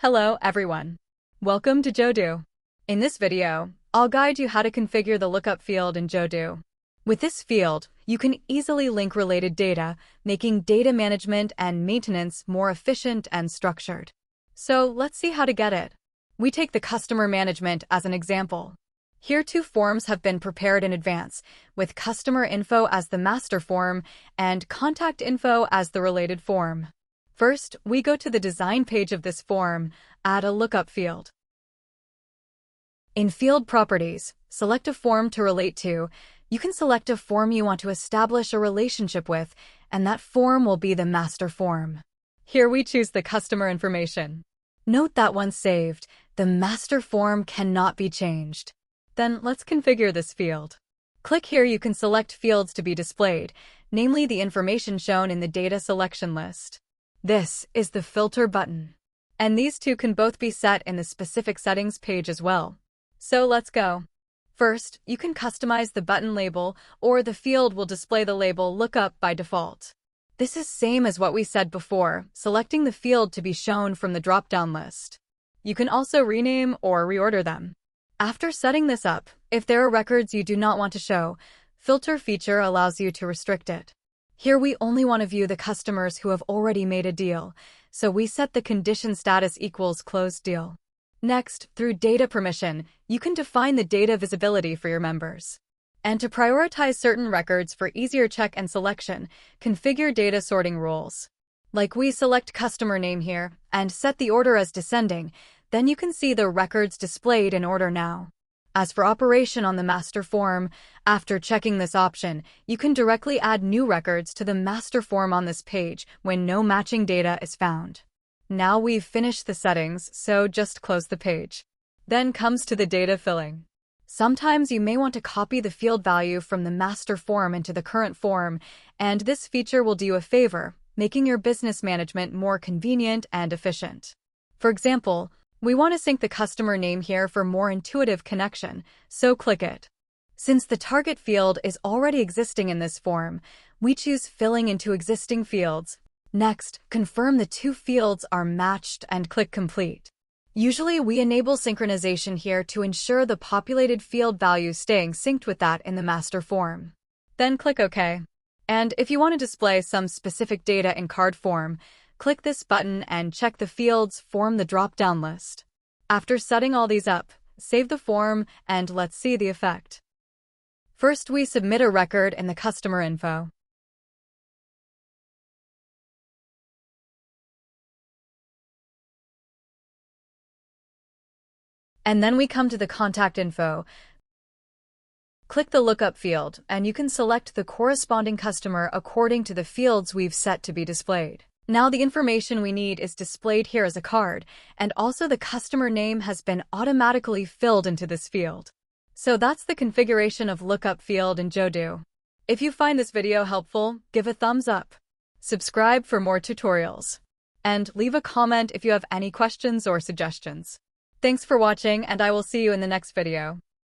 Hello, everyone. Welcome to Joodo. In this video, I'll guide you how to configure the lookup field in Joodo. With this field, you can easily link related data, making data management and maintenance more efficient and structured. So let's see how to get it. We take the customer management as an example. Here, two forms have been prepared in advance, with customer info as the master form and contact info as the related form. First, we go to the design page of this form, add a lookup field. In Field Properties, select a form to relate to. You can select a form you want to establish a relationship with, and that form will be the master form. Here we choose the customer information. Note that once saved, the master form cannot be changed. Then let's configure this field. Click here. You can select fields to be displayed, namely the information shown in the data selection list. This is the filter button. And these two can both be set in the specific settings page as well. So let's go. First, you can customize the button label, or the field will display the label lookup by default. This is same as what we said before, selecting the field to be shown from the drop-down list. You can also rename or reorder them. After setting this up, if there are records you do not want to show, filter feature allows you to restrict it. Here we only want to view the customers who have already made a deal, so we set the condition status equals closed deal. Next, through data permission, you can define the data visibility for your members. And to prioritize certain records for easier check and selection, configure data sorting rules. Like we select customer name here and set the order as descending, then you can see the records displayed in order now. As for operation on the master form, after checking this option, you can directly add new records to the master form on this page when no matching data is found. Now we've finished the settings, so just close the page. Then comes to the data filling. Sometimes you may want to copy the field value from the master form into the current form, and this feature will do you a favor, making your business management more convenient and efficient. For example, we want to sync the customer name here for more intuitive connection, so click it. Since the target field is already existing in this form, we choose filling into existing fields. Next, confirm the two fields are matched and click complete. Usually we enable synchronization here to ensure the populated field value staying synced with that in the master form. Then click OK. And if you want to display some specific data in card form, click this button and check the fields form the drop-down list. After setting all these up, save the form and let's see the effect. First, we submit a record in the customer info. And then we come to the contact info. Click the lookup field, and you can select the corresponding customer according to the fields we've set to be displayed. Now the information we need is displayed here as a card, and also the customer name has been automatically filled into this field. So that's the configuration of lookup field in Joodo. If you find this video helpful, give a thumbs up. Subscribe for more tutorials. And leave a comment if you have any questions or suggestions. Thanks for watching, and I will see you in the next video.